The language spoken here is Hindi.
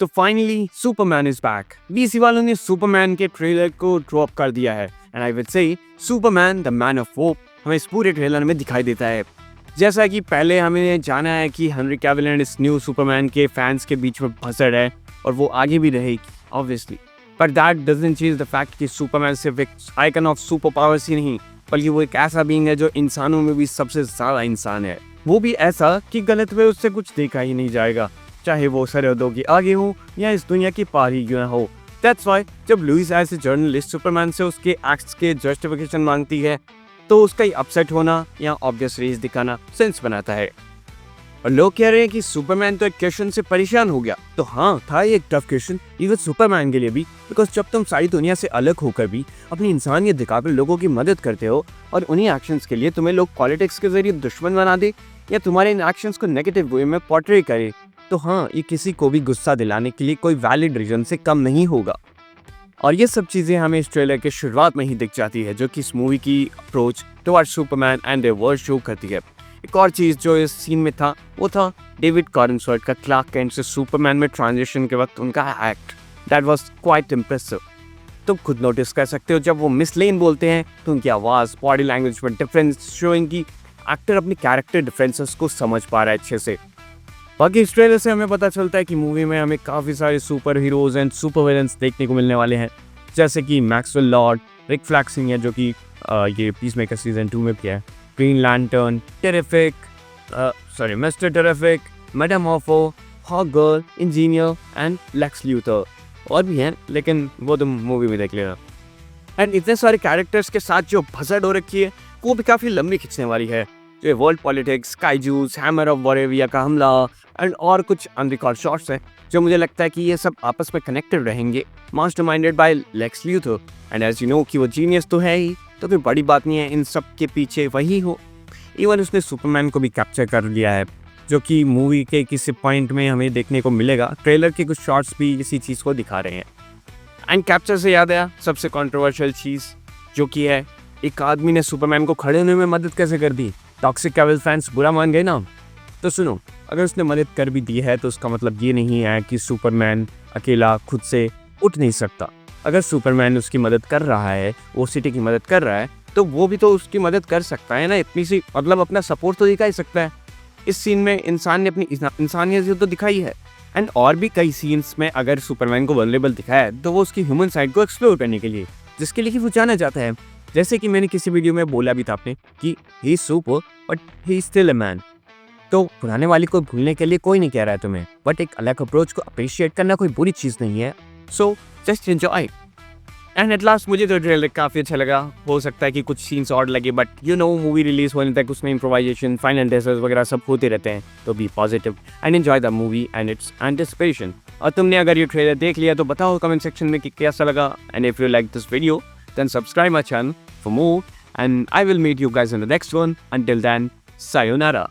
तो finally Superman is back. DC वालों ने सुपरमैन के ट्रेलर को ड्रॉप कर दिया है and I will say Superman the man of hope हमें इस पूरे ट्रेलर में दिखाई देता है। जैसा कि पहले हमें जाना है कि हेनरी कैविल एंड इस न्यू सुपरमैन के फैंस के बीच में भसड़ है और वो आगे भी रहेगी obviously, but that doesn't change the fact कि सुपरमैन सिर्फ एक आइकन ऑफ सुपर पावर्स ही नहीं बल्कि वो एक ऐसा बीइंग है जो इंसानों में भी सबसे ज़्यादा इंसान है। वो भी ऐसा कि गलत में उससे कुछ देखा ही नहीं जाएगा, चाहे वो सरहदों के आगे हो या इस दुनिया की पार ही क्यों ना हो। दैट्स व्हाई जब Lois as a journalist Superman से उसके एक्ट्स के जस्टिफिकेशन मांगती है तो उसका ही अपसेट होना या ऑब्वियस रीज दिखाना सेंस बनाता है। और लोग कह रहे हैं कि सुपरमैन तो एक क्वेश्चन से परेशान हो गया, तो हाँ था ये एक टफ क्वेश्चन इवन सुपरमैन के लिए भी, बिकॉज जब तुम सारी दुनिया से अलग होकर भी अपनी इंसानियत दिखाकर लोगों की मदद करते हो और उन्हीं एक्शंस के लिए तुम्हें लोग पॉलिटिक्स के जरिए दुश्मन बना दे या तुम्हारे इन एक्शंस को नेगेटिव वे में पोर्ट्रे करे, तो हाँ ये किसी को भी गुस्सा दिलाने के लिए कोई वैलिड रीजन से कम नहीं होगा। और ये सब चीज़ें हमें इस ट्रेलर के शुरुआत में ही दिख जाती है, जो कि इस मूवी की approach towards Superman and there world show करती है। एक और चीज़ जो इस सीन में था वो था डेविड कॉर्नस्वर्थ का क्लार्क कैंट से सुपरमैन में ट्रांजिशन के वक्त उनका act, that was quite impressive. तुम खुद नोटिस कर सकते हो जब वो मिस लेन बोलते हैं तो उनकी आवाज़, बॉडी लैंग्वेज में डिफरेंस शोइंग की एक्टर अपनी कैरेक्टर डिफरेंसेस को समझ पा रहा है अच्छे से। बाकी इस ट्रेलर से हमें पता चलता है कि मूवी में हमें काफ़ी सारे super heroes and super villains देखने को मिलने वाले हैं, जैसे कि मैक्सवेल लॉर्ड, रिक फ्लैक्सिंग है जो कि ये पीसमेकर सीजन 2 में किया है, Green Lantern, Mister Terrific, Madam ऑफो, Hawk Girl, engineer and Lex Luthor, और भी हैं लेकिन वो तुम मूवी में देख लेना। एंड इतने सारे कैरेक्टर्स के साथ जो भसड़ हो रखी है वो भी काफ़ी लंबी खिंचने वाली है, जो world politics, kaijus, hammer of वॉरेविया का हमला एंड और कुछ अनरिकॉर्ड शॉट्स हैं जो मुझे लगता है कि ये सब आपस में कनेक्टेड रहेंगे, masterminded by Lex Luthor. And as you know कि वो जीनियस तो है ही, तो कोई बड़ी बात नहीं है इन सब के पीछे वही हो। इवन उसने सुपरमैन को भी कैप्चर कर लिया है, जो कि मूवी के किसी पॉइंट में हमें देखने को मिलेगा। ट्रेलर के कुछ शॉट्स भी इसी चीज़ को दिखा रहे हैं। एंड कैप्चर से याद आया सबसे कंट्रोवर्शियल चीज़ जो कि है, एक आदमी ने सुपरमैन को खड़े होने में मदद कैसे कर दी। टॉक्सिक कैविल फैंस बुरा मान गए ना, तो सुनो, अगर उसने मदद कर भी दी है तो उसका मतलब ये नहीं है कि सुपरमैन अकेला खुद से उठ नहीं सकता। अगर सुपरमैन उसकी मदद कर रहा है, वो सिटी की मदद कर रहा है, तो वो भी तो उसकी मदद कर सकता है ना, इतनी सी मतलब अपना सपोर्ट तो दिखा ही सकता है। इस सीन में इंसान ने अपनी इंसानियत तो दिखाई है। एंड और भी कई सीन्स में अगर सुपरमैन को वल्नरेबल दिखाया है तो वो उसकी ह्यूमन साइड को एक्सप्लोर करने के लिए, जिसके लिए वो जाना चाहता है। जैसे कि मैंने किसी वीडियो में बोला भी था आपने कि he is super but he is still a man. तो पुराने वाले को भूलने के लिए कोई नहीं कह रहा है तुम्हें, बट एक अलग अप्रोच को अप्रिशिएट करना कोई बुरी चीज़ नहीं है। So just enjoy. And at last मुझे तो ट्रेलर काफ़ी अच्छा लगा। हो सकता है कि कुछ सीन्स और लगे, but you know movie release होने तक उसमें इम्प्रोवाइजेशन, फाइनल टेसर्स वगैरह सब होते रहते हैं। तो be positive and enjoy the movie and its anticipation. और तुमने अगर ये ट्रेलर देख लिया तो बताओ कमेंट सेक्शन में कि कैसा लगा। And if you like this video then subscribe my channel for more, and I will meet you guys in the next one. Until then, sayonara.